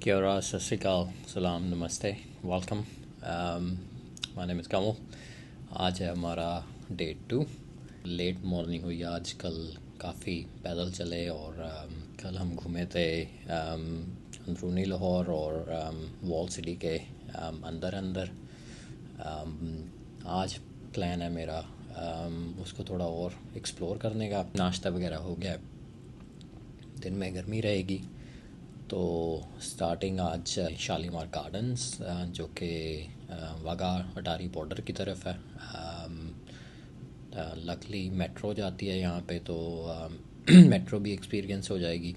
Kia ora, sat sri akal, salam, नमस्ते, welcome. My name is कमल। आज है हमारा डे 2। लेट मॉर्निंग हुई आज। कल काफ़ी पैदल चले और कल हम घूमे थे अंदरूनी लाहौर और वॉल सिटी के अंदर अंदर। आज प्लान है मेरा उसको थोड़ा और एक्सप्लोर करने का। नाश्ता वगैरह हो गया, दिन में गर्मी रहेगी तो स्टार्टिंग आज शालीमार गार्डन्स जो कि वाघा अटारी बॉर्डर की तरफ है। लकली मेट्रो जाती है यहाँ पे, तो मेट्रो भी एक्सपीरियंस हो जाएगी।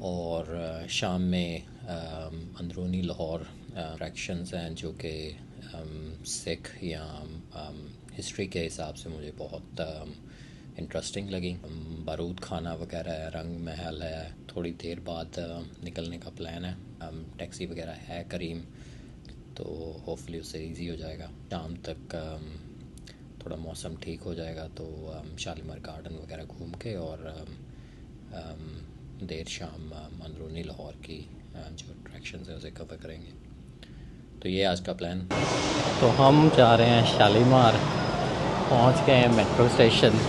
और शाम में अंदरूनी लाहौर अट्रैक्शंस हैं जो कि सिख या हिस्ट्री के हिसाब से मुझे बहुत इंटरेस्टिंग लगी। बारूद खाना वगैरह है, रंग महल है। थोड़ी देर बाद निकलने का प्लान है। टैक्सी वगैरह है करीम, तो होपफुली उससे इजी हो जाएगा। शाम तक थोड़ा मौसम ठीक हो जाएगा तो शालीमार गार्डन वगैरह घूम के और देर शाम अंदरूनी लाहौर की जो अट्रैक्शंस है उसे कवर करेंगे। तो ये आज का प्लान। तो हम जा रहे हैं शालीमार, पहुंच गए हैं मेट्रो स्टेशन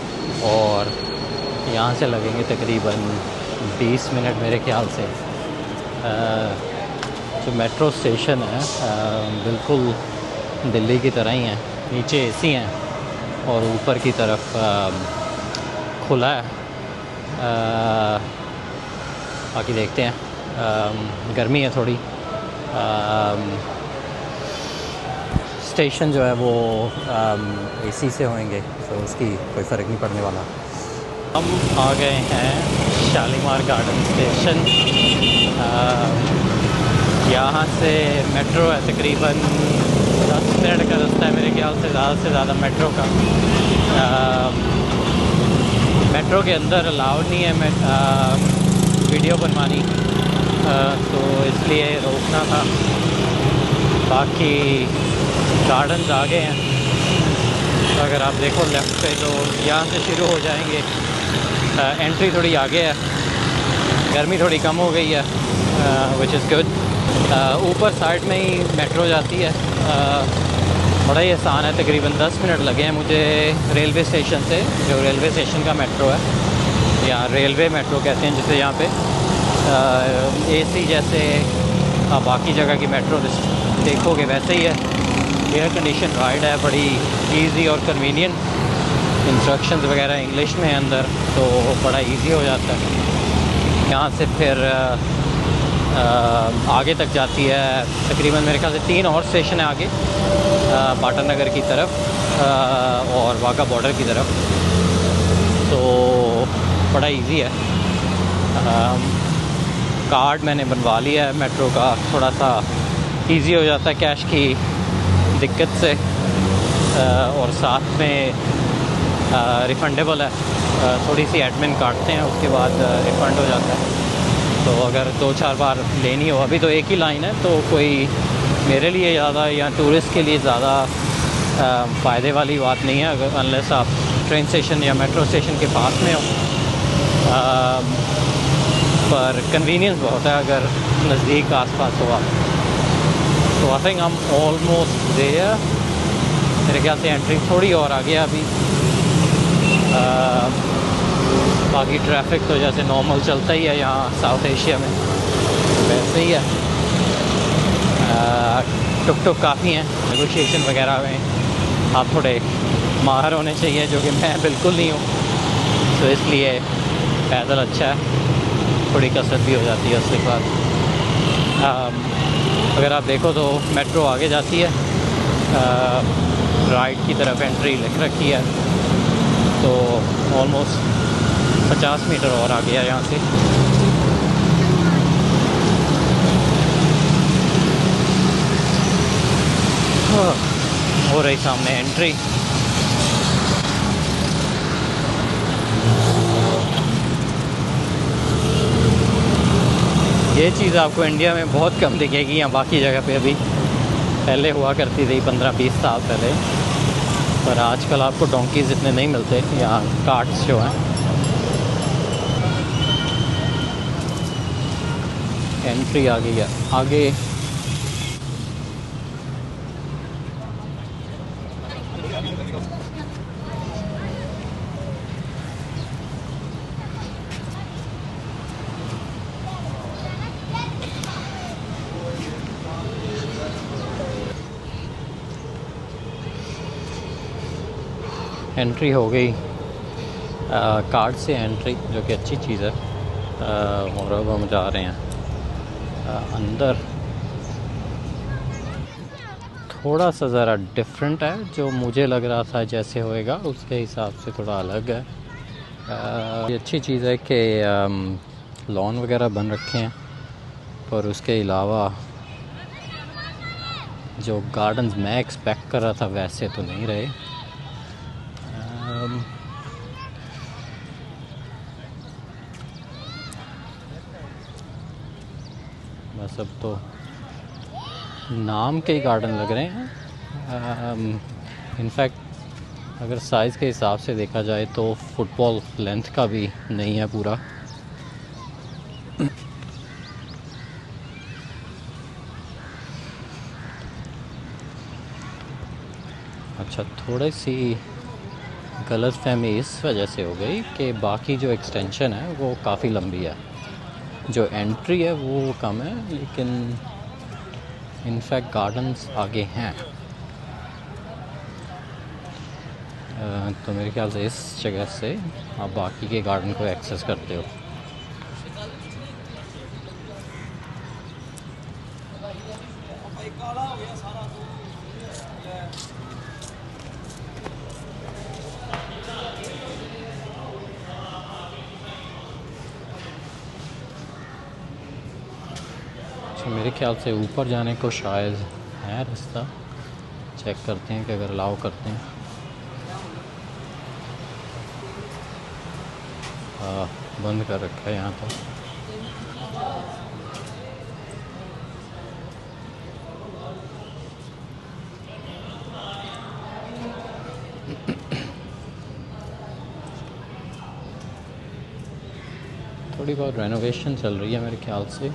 और यहाँ से लगेंगे तकरीबन 20 मिनट मेरे ख्याल से। जो मेट्रो स्टेशन है बिल्कुल दिल्ली की तरह ही है। नीचे एसी हैं और ऊपर की तरफ खुला है। बाकी देखते हैं, गर्मी है थोड़ी। स्टेशन जो है वो एसी से होंगे तो उसकी कोई फ़र्क नहीं पड़ने वाला। हम आ गए हैं शालीमार गार्डन स्टेशन। यहाँ से मेट्रो है, तकरीबन 10 मिनट का रास्ता है मेरे ख्याल से ज़्यादा मेट्रो का। मेट्रो के अंदर अलाउड नहीं है वीडियो बनवानी, तो इसलिए रोकना था। बाकी गार्डन्स आगे हैं, तो अगर आप देखो लेफ़्ट पे तो यहाँ से शुरू हो जाएंगे। एंट्री थोड़ी आगे है, गर्मी थोड़ी कम हो गई है, विच इज़ गुड। ऊपर साइड में ही मेट्रो जाती है। बड़ा ही आसान है, तकरीबन 10 मिनट लगे हैं मुझे रेलवे स्टेशन से। जो रेलवे स्टेशन का मेट्रो है या रेलवे मेट्रो कहते हैं जिसे यहाँ पे, एसी जैसे आप बाकी जगह की मेट्रो देखोगे वैसे ही है। एयर कंडीशन राइड है, बड़ी इजी और कन्वीनियंट। इंस्ट्रक्शंस वगैरह इंग्लिश में अंदर, तो बड़ा इजी हो जाता है। यहाँ से फिर आगे तक जाती है। तकरीबन मेरे ख्याल से 3 और स्टेशन है आगे, पाटन नगर की तरफ और वाघा बॉर्डर की तरफ, तो बड़ा इजी है। कार्ड मैंने बनवा लिया है मेट्रो का, थोड़ा सा इजी हो जाता है कैश की दिक्कत से। और साथ में रिफ़ंडेबल है, थोड़ी सी एडमिन काटते हैं उसके बाद रिफ़ंड हो जाता है। तो अगर 2-4 बार लेनी हो, अभी तो एक ही लाइन है, तो कोई मेरे लिए ज़्यादा या टूरिस्ट के लिए ज़्यादा फ़ायदे वाली बात नहीं है, अगर अनलेस आप ट्रेन स्टेशन या मेट्रो स्टेशन के पास में हो। पर कन्वीनियंस बहुत है अगर नज़दीक आसपास हो आप। तो आई थिंक हम ऑलमोस्ट देयर। मेरे ख्याल से एंट्री थोड़ी और आ गया अभी। बाकी ट्रैफिक तो जैसे नॉर्मल चलता ही है यहाँ साउथ एशिया में, वैसे ही है। टुक टुक काफ़ी हैं। नेगोशिएशन वगैरह में आप थोड़े माहिर होने चाहिए, जो कि मैं बिल्कुल नहीं हूँ। तो इसलिए पैदल अच्छा है, थोड़ी कसरत भी हो जाती है उसके बाद। अगर आप देखो तो मेट्रो आगे जाती है, राइट की तरफ एंट्री लिख रखी है, तो ऑलमोस्ट 50 मीटर और आ गया यहाँ से। हो रही सामने एंट्री। ये चीज़ आपको इंडिया में बहुत कम दिखेगी, या बाकी जगह पे अभी पहले हुआ करती थी 15-20 साल पहले, पर आजकल आपको डोंकीज़ इतने नहीं मिलते। यहाँ कार्ट्स जो हैं एंट्री आ गई है आगे। एंट्री हो गई, कार्ड से एंट्री, जो कि अच्छी चीज़ है। और अब हम जा रहे हैं अंदर। थोड़ा सा ज़रा डिफरेंट है, जो मुझे लग रहा था जैसे होएगा उसके हिसाब से थोड़ा अलग है। ये अच्छी चीज़ है कि लॉन वगैरह बन रखे हैं, पर उसके अलावा जो गार्डन्स मैं एक्सपेक्ट कर रहा था वैसे तो नहीं रहे। बस अब तो नाम के ही गार्डन लग रहे हैं। इनफैक्ट अगर साइज़ के हिसाब से देखा जाए तो फुटबॉल लेंथ का भी नहीं है पूरा। अच्छा, थोड़ी सी गलतफहमी इस वजह से हो गई कि बाकी जो एक्सटेंशन है वो काफ़ी लंबी है, जो एंट्री है वो कम है, लेकिन इनफैक्ट गार्डन्स आगे हैं। तो मेरे ख्याल से इस जगह से आप बाकी के गार्डन को एक्सेस करते हो। अच्छा, मेरे ख्याल से ऊपर जाने को शायद है रास्ता। चेक करते हैं कि अगर अलाउ करते हैं। बंद कर रखा है यहाँ तो। थोड़ी बहुत रेनोवेशन चल रही है मेरे ख्याल से।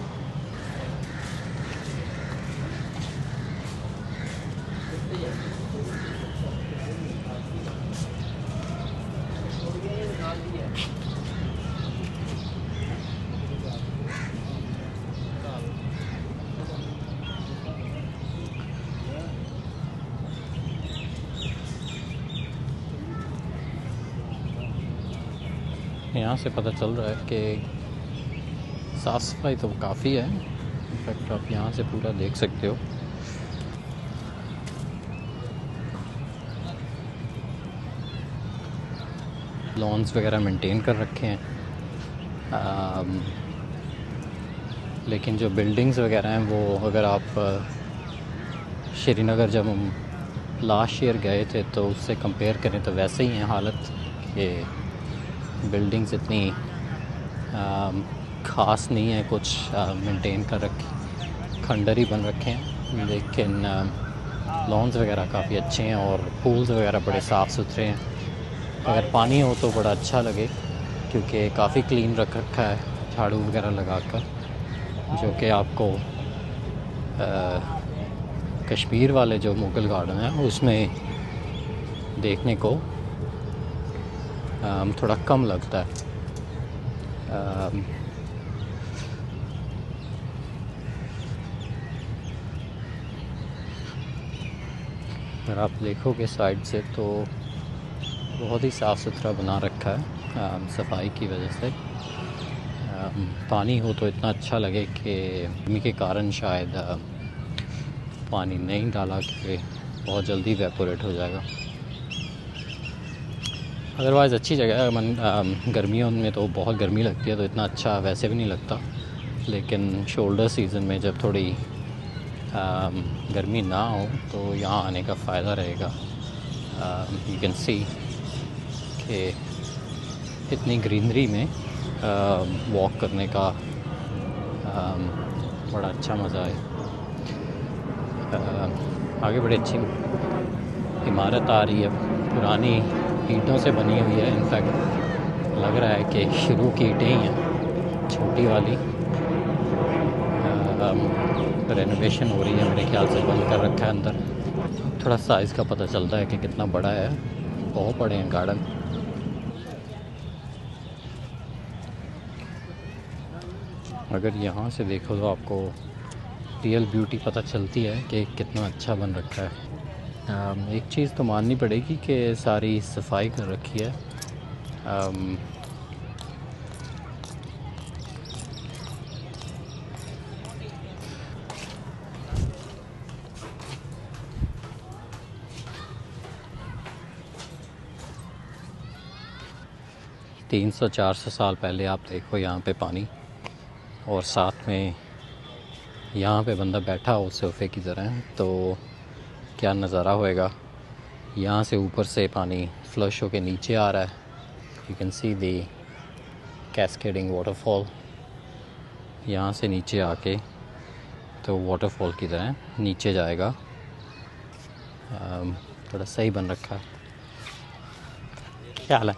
यहाँ से पता चल रहा है कि साफ़ सफाई तो काफ़ी है। इनफैक्ट आप यहाँ से पूरा देख सकते हो। लॉन्स वगैरह मेंटेन कर रखे हैं, लेकिन जो बिल्डिंग्स वगैरह हैं वो, अगर आप श्रीनगर जब हम लास्ट ईयर गए थे तो उससे कंपेयर करें तो वैसे ही हैं हालत, कि बिल्डिंग्स इतनी ख़ास नहीं है, कुछ मेंटेन कर रखे, खंडर ही बन रखे हैं। लेकिन लॉन्स वगैरह काफ़ी अच्छे हैं और पूल्स वगैरह बड़े साफ़ सुथरे हैं। अगर पानी हो तो बड़ा अच्छा लगे, क्योंकि काफ़ी क्लीन रख रखा है झाड़ू वगैरह लगाकर, जो कि आपको कश्मीर वाले जो मुगल गार्डन है उसमें देखने को थोड़ा कम लगता है। अगर आप देखोगे साइड से तो बहुत ही साफ़ सुथरा बना रखा है सफाई की वजह से। पानी हो तो इतना अच्छा लगे कि गर्मी के कारण शायद पानी नहीं डाला कि बहुत जल्दी इवेपोरेट हो जाएगा। अदरवाइज़ अच्छी जगह है। गर्मियों में तो बहुत गर्मी लगती है तो इतना अच्छा वैसे भी नहीं लगता, लेकिन शोल्डर सीज़न में जब थोड़ी गर्मी ना हो तो यहाँ आने का फ़ायदा रहेगा। यू कैन सी कि इतनी ग्रीनरी में वॉक करने का बड़ा अच्छा मज़ा है। आगे बड़ी अच्छी इमारत आ रही है, पुरानी ईंटों से बनी हुई है। इनफैक्ट लग रहा है कि शुरू की ईंटें ही हैं, छोटी वाली। रेनोवेशन हो रही है, मेरे ख्याल से बंद कर रखा है अंदर। थोड़ा साइज़ का पता चलता है कि कितना बड़ा है। बहुत बड़े हैं गार्डन। अगर यहाँ से देखो तो आपको रियल ब्यूटी पता चलती है कि कितना अच्छा बन रखा है। एक चीज़ तो माननी पड़ेगी कि सारी सफाई कर रखी है। 300-400 साल पहले आप देखो यहाँ पे पानी, और साथ में यहाँ पे बंदा बैठा हो सोफे की तरह, तो क्या नज़ारा होएगा। यहाँ से ऊपर से पानी फ्लश होके नीचे आ रहा है। You can C the cascading waterfall. यहाँ से नीचे आके तो वाटरफॉल की तरह नीचे जाएगा। थोड़ा सही बन रखा है। क्या हाल है?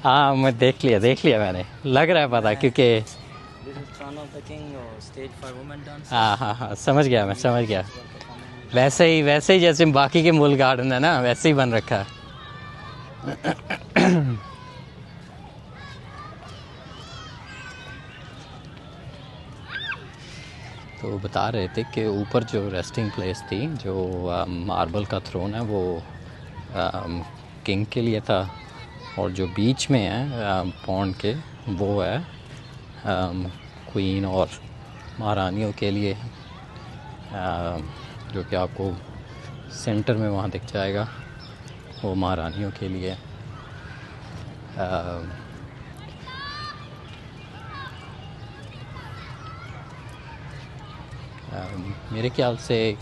हाँ, मैं देख लिया मैंने, लग रहा है पता, क्योंकि हाँ, समझ गया, मैं समझ गया। वैसे ही जैसे बाकी के मूल गार्डन है ना, वैसे ही बन रखा है। तो बता रहे थे कि ऊपर जो रेस्टिंग प्लेस थी, जो मार्बल का थ्रोन है, वो किंग के लिए था, और जो बीच में है पॉन्ड के, वो है क्वीन और महारानियों के लिए, जो कि आपको सेंटर में वहाँ दिख जाएगा, वो महारानियों के लिए। मेरे ख्याल से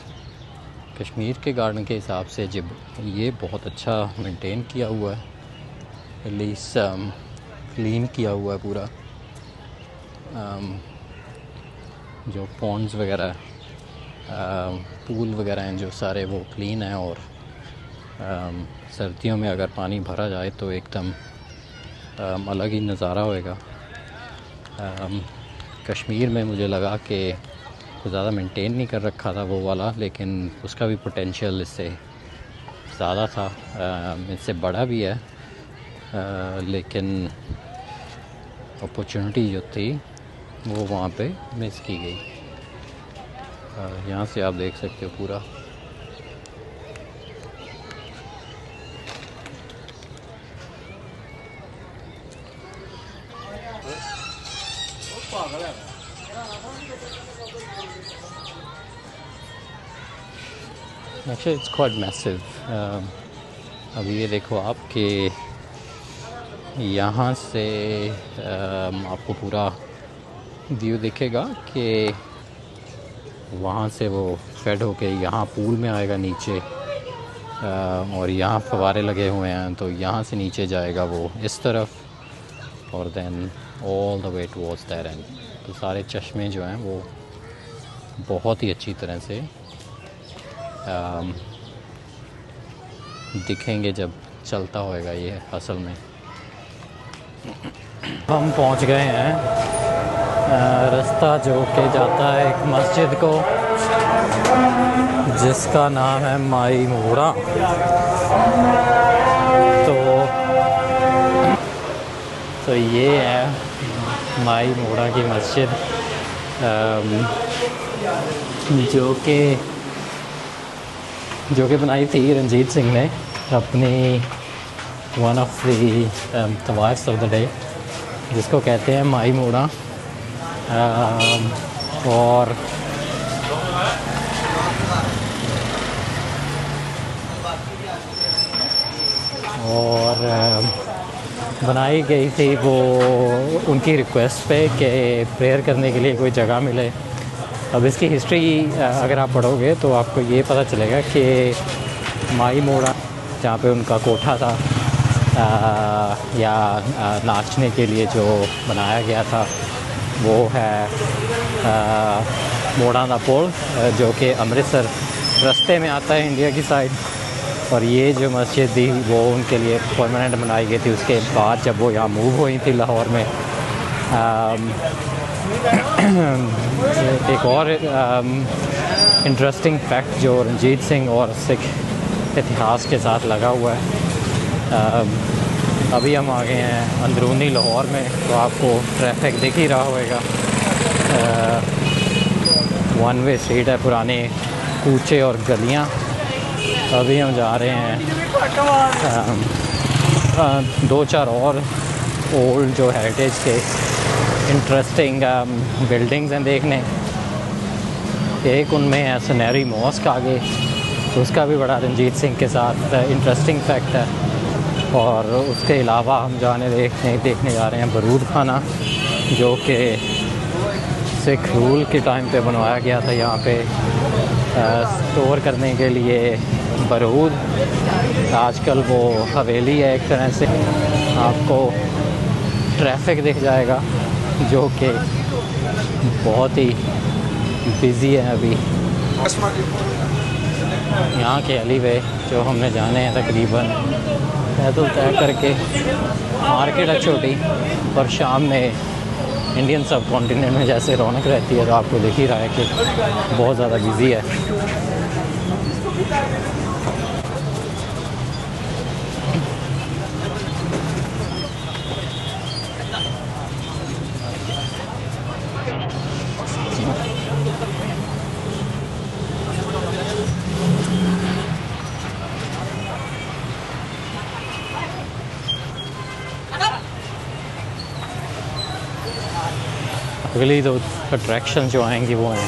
कश्मीर के गार्डन के हिसाब से जब ये बहुत अच्छा मेंटेन किया हुआ है, एटलीस्ट क्लीन किया हुआ है पूरा। जो पॉन्ड्स वगैरह, पूल वगैरह हैं जो सारे, वो क्लीन हैं, और सर्दियों में अगर पानी भरा जाए तो एकदम अलग ही नज़ारा होएगा। कश्मीर में मुझे लगा कि कुछ ज़्यादा मेंटेन नहीं कर रखा था वो वाला, लेकिन उसका भी पोटेंशियल इससे ज़्यादा था, इससे बड़ा भी है, लेकिन अपॉर्चुनिटी जो थी वो वहाँ पे मिस की गई। यहाँ से आप देख सकते हो पूरा। Actually it's quite massive। अभी ये देखो आप कि यहाँ से आपको पूरा व्यू दिखेगा कि वहाँ से वो फेड होके यहाँ पूल में आएगा नीचे, और यहाँ फवारे लगे हुए हैं, तो यहाँ से नीचे जाएगा वो इस तरफ, और then all the way towards that end. तो सारे चश्मे जो हैं वो बहुत ही अच्छी तरह से दिखेंगे जब चलता होएगा ये असल में। हम पहुंच गए हैं रास्ता जो के जाता है एक मस्जिद को, जिसका नाम है माई मोड़ा। तो ये है माई मोड़ा की मस्जिद, जो कि बनाई थी रंजीत सिंह ने अपनी one of the tawaifs of the day, जिसको कहते हैं माई मोड़ा। और बनाई गई थी वो उनकी रिक्वेस्ट पे कि प्रेयर करने के लिए कोई जगह मिले। अब इसकी हिस्ट्री अगर आप पढ़ोगे तो आपको ये पता चलेगा कि माई मोड़ा, जहाँ पे उनका कोठा था या नाचने के लिए जो बनाया गया था, वो है मोड़ा दा पुल, जो कि अमृतसर रास्ते में आता है इंडिया की साइड। और ये जो मस्जिद थी वो उनके लिए परमानेंट बनाई गई थी उसके बाद, जब वो यहाँ मूव हुई थी लाहौर में। एक और इंटरेस्टिंग फैक्ट जो रंजीत सिंह और सिख इतिहास के साथ लगा हुआ है, अभी हम आ गए हैं अंदरूनी लाहौर में, तो आपको ट्रैफिक दिख ही रहा होगा। वन वे स्ट्रीट है, पुराने कूचे और गलियां। अभी हम जा रहे हैं दो चार और ओल्ड जो हेरिटेज के इंटरेस्टिंग बिल्डिंग्स हैं देखने। एक उनमें है सुनहरी मॉस्क आगे, उसका भी बड़ा रंजीत सिंह के साथ इंटरेस्टिंग फैक्ट है। और उसके अलावा हम देखने जा रहे हैं बारूद खाना, जो कि सिख रूल के टाइम पे बनवाया गया था यहाँ पे स्टोर करने के लिए बारूद। आजकल वो हवेली है एक तरह से। आपको ट्रैफिक दिख जाएगा जो कि बहुत ही बिज़ी है अभी। यहाँ के अलीवे जो हमने जाने हैं तकरीबन पैदल तय करके। मार्केट है छोटी, पर शाम में इंडियन सब कॉन्टिनेंट में जैसे रौनक रहती है, तो आपको दिख ही रहा है कि बहुत ज़्यादा बिज़ी है। अगली दो अट्रैक्शन जो आएंगी वो हैं,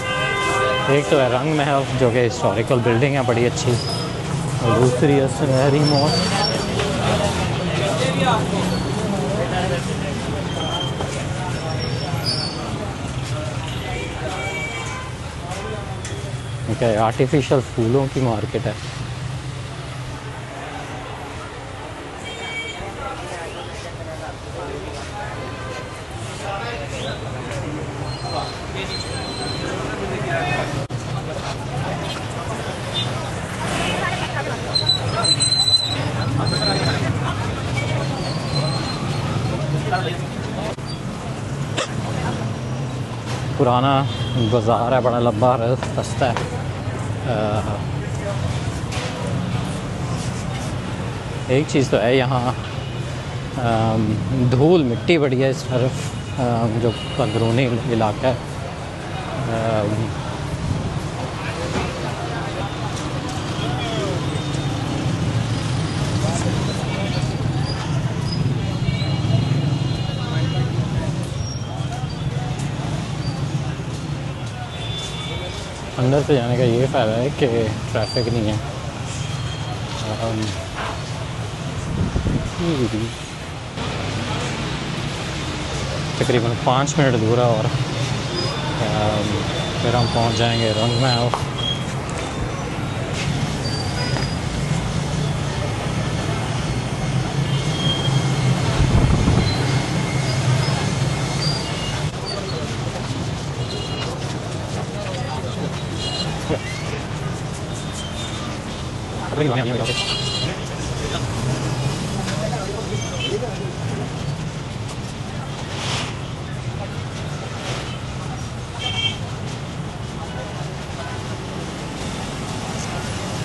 एक तो है रंग महल जो कि हिस्टोरिकल बिल्डिंग है बड़ी अच्छी, और दूसरी है सुनहरी मॉस्क। क्या आर्टिफिशियल फूलों की मार्केट है। पुराना बाज़ार है, बड़ा लंबा रास्ता है। एक चीज़ तो है यहाँ, धूल मिट्टी बड़ी है इस तरफ, जो अंदरूनी इलाका है। अंदर से जाने का ये फ़ायदा है कि ट्रैफिक नहीं है। तकरीबन 5 मिनट दूर है और फिर हम पहुंच जाएंगे रंग महल।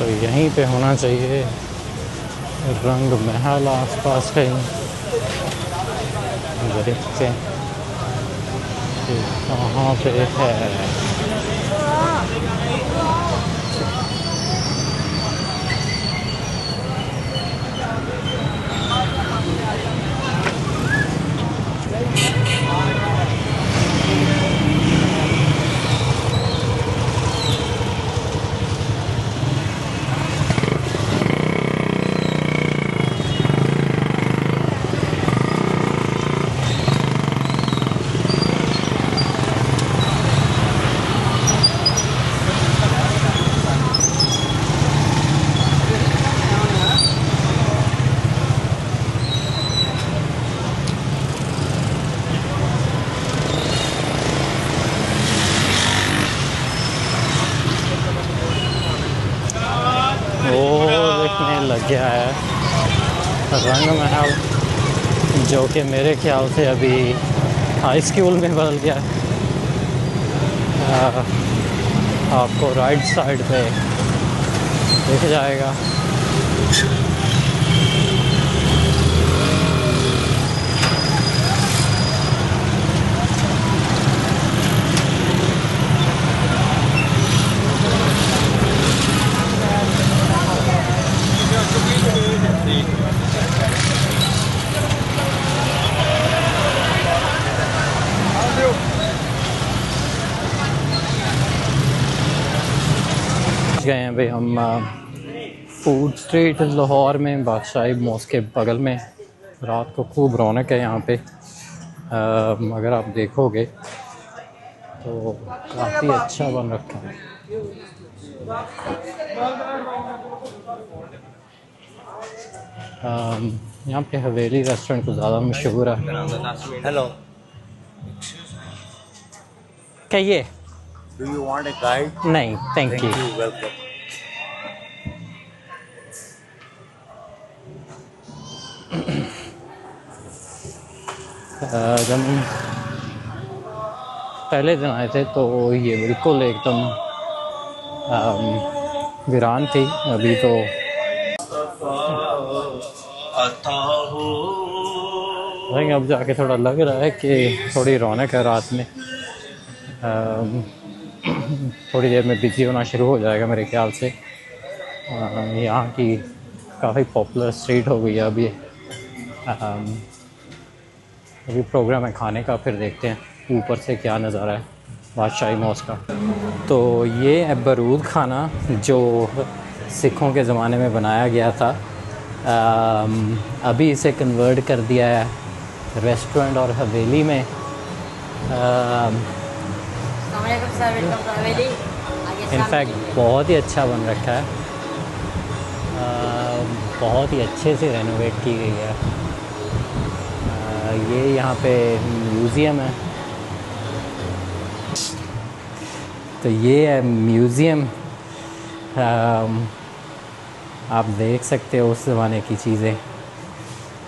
तो यहीं पे होना चाहिए रंग महल, आसपास कहीं देखते हैं कहाँ पे है। लग गया है रंग महल, जो कि मेरे ख्याल से अभी हाई स्कूल में बदल गया है। आपको राइट साइड पे दिख जाएगा। गए हैं भाई हम फूड स्ट्रीट लाहौर में, बादशाही मॉस्क के बगल में। रात को खूब रौनक है यहाँ पे। अगर आप देखोगे तो काफ़ी अच्छा बन रखा है। यहाँ पे हवेली रेस्टोरेंट तो ज़्यादा मशहूर है। Hello. कहिए। Do you want a guide? नहीं, थैंक यू। Welcome. जब हम पहले दिन आए थे तो ये बिल्कुल एकदम वीरान थी। अभी तो भाई अब जाके थोड़ा लग रहा है कि थोड़ी रौनक है रात में। थोड़ी देर में बिजी होना शुरू हो जाएगा मेरे ख्याल से। यहाँ की काफ़ी पॉपुलर स्ट्रीट हो गई है अभी। अभी प्रोग्राम है खाने का, फिर देखते हैं ऊपर से क्या नज़ारा है बादशाही मॉस्क का। तो ये है बरूद खाना जो सिखों के ज़माने में बनाया गया था। अभी इसे कन्वर्ट कर दिया है रेस्टोरेंट और हवेली में। इनफैक्ट बहुत ही अच्छा बन रखा है। बहुत ही अच्छे से रेनोवेट की गई है। ये यहाँ पे म्यूज़ियम है। तो ये है म्यूज़ियम। आप देख सकते हो उस ज़माने की चीज़ें।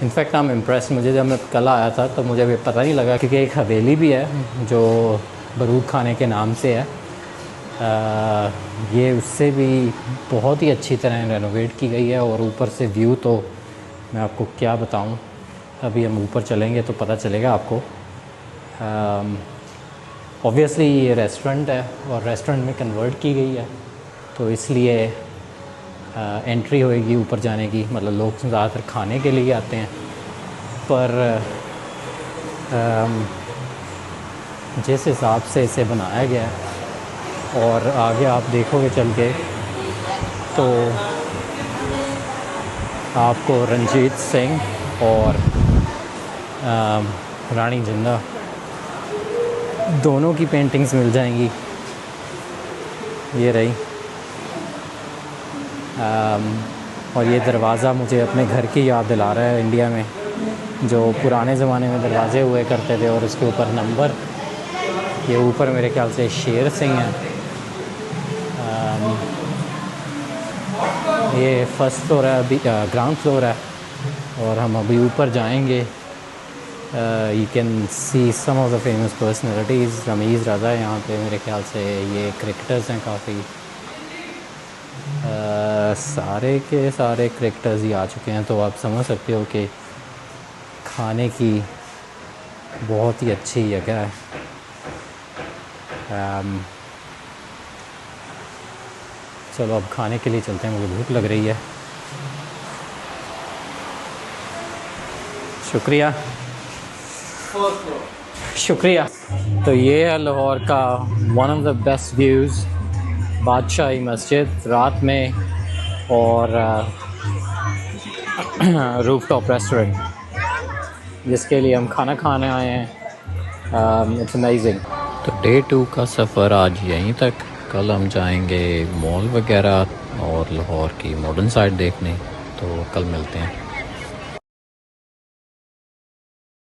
In fact I am impress. मुझे जब मैं कल आया था तो मुझे भी पता नहीं लगा, क्योंकि एक हवेली भी है जो बरूद खाने के नाम से है। ये उससे भी बहुत ही अच्छी तरह रेनोवेट की गई है। और ऊपर से व्यू तो मैं आपको क्या बताऊं। अभी हम ऊपर चलेंगे तो पता चलेगा आपको। ऑब्वियसली ये रेस्टोरेंट है और रेस्टोरेंट में कन्वर्ट की गई है, तो इसलिए एंट्री होएगी ऊपर जाने की। मतलब लोग ज़्यादातर खाने के लिए आते हैं, पर जिस हिसाब से इसे बनाया गया है और आगे आप देखोगे चल के तो आपको रंजीत सिंह और रानी जिंदा दोनों की पेंटिंग्स मिल जाएंगी। ये रही। और ये दरवाज़ा मुझे अपने घर की याद दिला रहा है, इंडिया में जो पुराने ज़माने में दरवाजे हुए करते थे और उसके ऊपर नंबर। ये ऊपर मेरे ख्याल से शेर सिंह है। ये फर्स्ट फ्लोर है, अभी ग्राउंड फ्लोर है और हम अभी ऊपर जाएंगे। You can see some of the famous personalities. Ramiz Raza है यहाँ पे मेरे ख्याल से। ये क्रिकेटर्स हैं काफ़ी। सारे के सारे क्रिकेटर्स ही आ चुके हैं, तो आप समझ सकते हो कि खाने की बहुत ही अच्छी जगह है। चलो अब खाने के लिए चलते हैं, मुझे भूख लग रही है। शुक्रिया शुक्रिया। तो ये है लाहौर का one of the best views, Badshahi Masjid रात में और रूफटॉप रेस्टोरेंट जिसके लिए हम खाना खाने आए हैं। It's amazing. तो डे 2 का सफ़र आज यहीं तक। कल हम जाएंगे मॉल वगैरह और लाहौर की मॉडर्न साइड देखने। तो कल मिलते हैं।